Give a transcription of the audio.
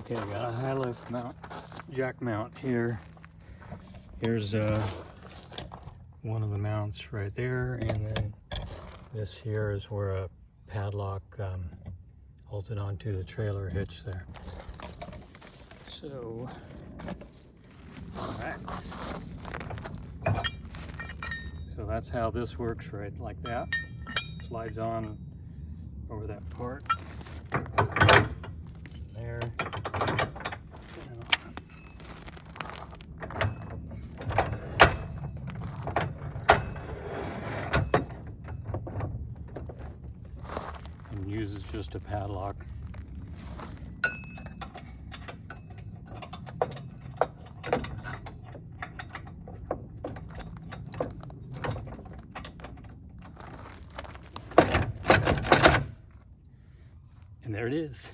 Okay, I got a high lift mount, jack mount here. Here's one of the mounts right there, and then this here is where a padlock bolted onto the trailer hitch there. So, alright. So that's how this works, right like that. Slides on over that part. There. And uses just a padlock. And there it is.